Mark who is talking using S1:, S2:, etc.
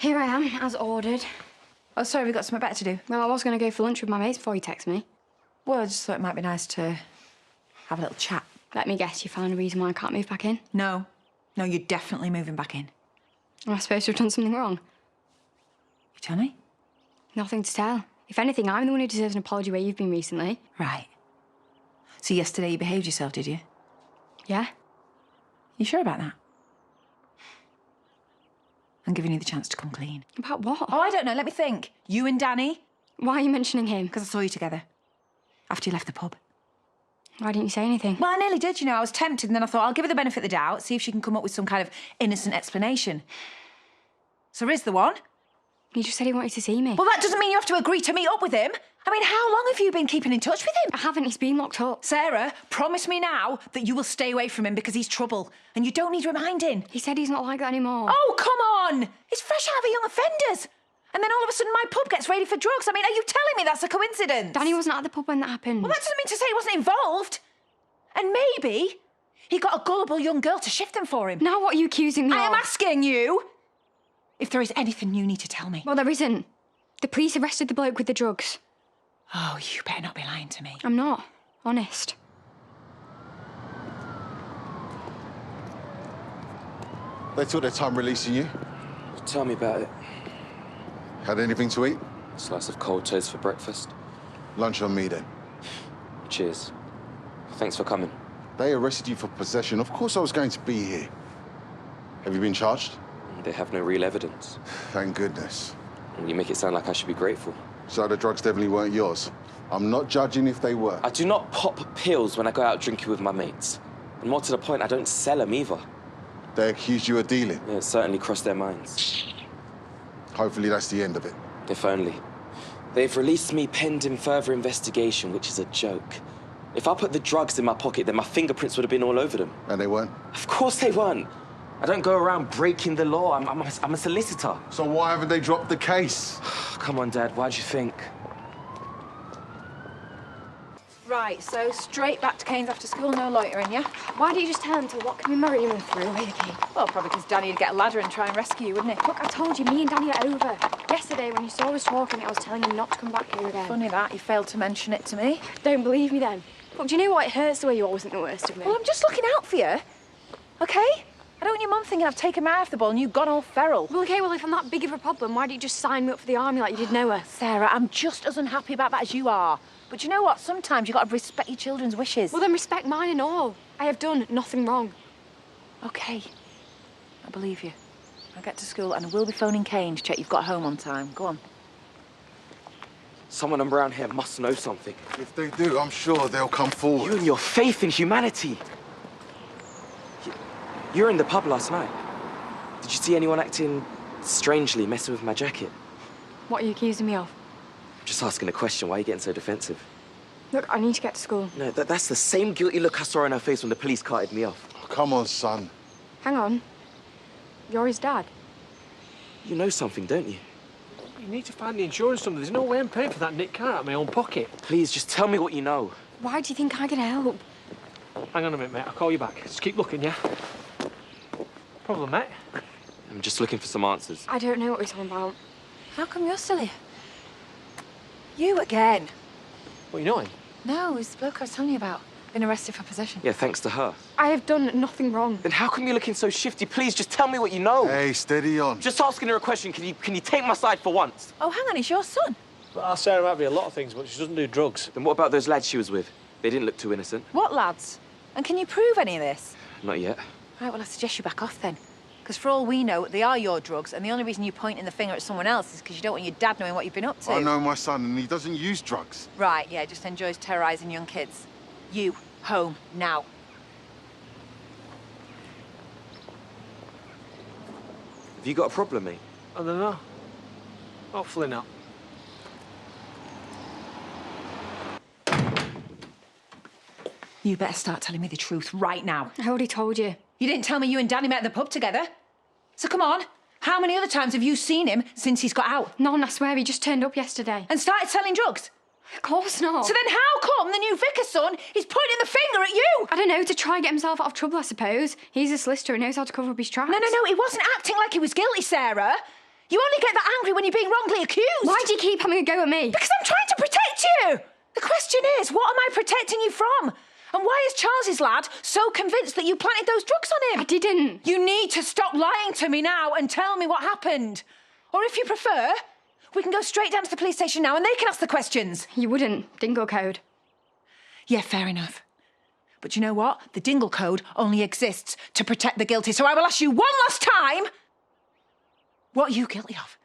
S1: Here I am, as ordered.
S2: Oh, sorry, we got something better to do.
S1: Well, I was going to go for lunch with my mates before you text me.
S2: Well, I just thought it might be nice to have a little chat.
S1: Let me guess, you found a reason why I can't move back in?
S2: No. No, you're definitely moving back in.
S1: Am I supposed to have done something wrong?
S2: You tell me?
S1: Nothing to tell. If anything, I'm the one who deserves an apology where you've been recently.
S2: Right. So yesterday you behaved yourself, did you?
S1: Yeah?
S2: You sure about that? I'm giving you the chance to come clean.
S1: About what?
S2: Oh, I don't know. Let me think. You and Danny?
S1: Why are you mentioning him?
S2: Because I saw you together. After you left the pub.
S1: Why didn't you say anything?
S2: Well, I nearly did, you know. I was tempted, and then I thought, I'll give her the benefit of the doubt, see if she can come up with some kind of innocent explanation. So Riz the one?
S1: He just said he wanted to see me.
S2: Well, that doesn't mean you have to agree to meet up with him. I mean, how long have you been keeping in touch with him?
S1: I haven't. He's been locked up.
S2: Sarah, promise me now that you will stay away from him because he's trouble, and you don't need reminding.
S1: He said he's not like that anymore.
S2: Oh, come on! He's fresh out of young offenders. And then all of a sudden my pub gets raided for drugs. I mean, are you telling me that's a coincidence?
S1: Danny wasn't at the pub when that happened.
S2: Well, that doesn't mean to say he wasn't involved. And maybe he got a gullible young girl to shift them for him.
S1: Now what are you accusing me of?
S2: I am asking you if there is anything you need to tell me.
S1: Well, there isn't. The police arrested the bloke with the drugs.
S2: Oh, you better not be lying to me.
S1: I'm not. Honest.
S3: They took their time releasing you.
S4: Tell me about it.
S3: Had anything to eat?
S4: Slice of cold toast for breakfast.
S3: Lunch on me then.
S4: Cheers. Thanks for coming.
S3: They arrested you for possession. Of course I was going to be here. Have you been charged?
S4: They have no real evidence.
S3: Thank goodness.
S4: You make it sound like I should be grateful.
S3: So the drugs definitely weren't yours. I'm not judging if they were.
S4: I do not pop pills when I go out drinking with my mates. And more to the point, I don't sell them either.
S3: They accused you of dealing.
S4: Yeah, it certainly crossed their minds.
S3: Hopefully that's the end of it.
S4: If only. They've released me pending further investigation, which is a joke. If I put the drugs in my pocket, then my fingerprints would have been all over them.
S3: And they weren't?
S4: Of course they weren't. I don't go around breaking the law. I'm a solicitor.
S3: So why haven't they dropped the case?
S4: Come on, Dad, why'd you think?
S2: Right, so straight back to Kane's after school, no loitering, yeah?
S1: Why don't you just tell him to lock me in my room and throw away the key?
S2: Well, probably because Danny would get a ladder and try and rescue you, wouldn't he?
S1: Look, I told you, me and Danny are over. Yesterday, when you saw us talking, I was telling him not to come back here again.
S2: Funny that, you failed to mention it to me.
S1: Don't believe me then. Look, do you know what? It hurts the way you always think the worst of me.
S2: Well, I'm just looking out for you, OK? I don't want your mum thinking I've taken my eye off the ball and you've gone all feral.
S1: Well, OK, well, if I'm that big of a problem, why don't you just sign me up for the army like you did Noah?
S2: Sarah, I'm just as unhappy about that as you are. But you know what? Sometimes you've got to respect your children's wishes.
S1: Well, then respect mine and all. I have done nothing wrong.
S2: OK. I believe you. I'll get to school and I will be phoning Kane to check you've got home on time. Go on.
S4: Someone around here must know something.
S3: If they do, I'm sure they'll come forward.
S4: You and your faith in humanity. You were in the pub last night. Did you see anyone acting strangely, messing with my jacket?
S1: What are you accusing me of?
S4: I'm just asking a question. Why are you getting so defensive?
S1: Look, I need to get to school.
S4: No, that's the same guilty look I saw on her face when the police carted me off.
S3: Oh, come on, son.
S1: Hang on. You're his dad.
S4: You know something, don't you?
S5: You need to find the insurance number. There's no way I'm paying for that nick car out of my own pocket.
S4: Please, just tell me what you know.
S1: Why do you think I can help?
S5: Hang on a minute, mate. I'll call you back. Just keep looking, yeah? Problem, mate?
S4: I'm just looking for some answers.
S1: I don't know what we're talking about.
S2: How come you're still here? You again?
S5: What, you know him?
S2: No, it's the bloke I was telling you about. Been arrested for possession.
S4: Yeah, thanks to her.
S1: I have done nothing wrong.
S4: Then how come you're looking so shifty? Please, just tell me what you know.
S3: Hey, steady on.
S4: Just asking her a question. Can you take my side for once?
S2: Oh, hang on, he's your son.
S5: Well, Sarah might be a lot of things, but she doesn't do drugs.
S4: Then what about those lads she was with? They didn't look too innocent.
S2: What lads? And can you prove any of this?
S4: Not yet.
S2: Right, well, I suggest you back off then. Because for all we know, they are your drugs, and the only reason you're pointing the finger at someone else is because you don't want your dad knowing what you've been up to.
S3: I know my son, and he doesn't use drugs.
S2: Right, yeah, just enjoys terrorising young kids. You, home, now.
S4: Have you got a problem, mate?
S5: I don't know. Hopefully not.
S2: You better start telling me the truth right now.
S1: I already told you.
S2: You didn't tell me you and Danny met at the pub together. So come on, how many other times have you seen him since he's got out?
S1: None, I swear, he just turned up yesterday.
S2: And started selling drugs?
S1: Of course not.
S2: So then how come the new vicar's son is pointing the finger at you?
S1: I don't know, to try and get himself out of trouble, I suppose. He's a solicitor and knows how to cover up his tracks.
S2: No, he wasn't acting like he was guilty, Sarah. You only get that angry when you're being wrongly accused.
S1: Why do you keep having a go at me?
S2: Because I'm trying to protect you. The question is, what am I protecting you from? And why is Charles's lad so convinced that you planted those drugs on him?
S1: I didn't.
S2: You need to stop lying to me now and tell me what happened. Or if you prefer, we can go straight down to the police station now and they can ask the questions.
S1: You wouldn't. Dingo code.
S2: Yeah, fair enough. But you know what? The Dingle Code only exists to protect the guilty, so I will ask you one last time, what are you guilty of?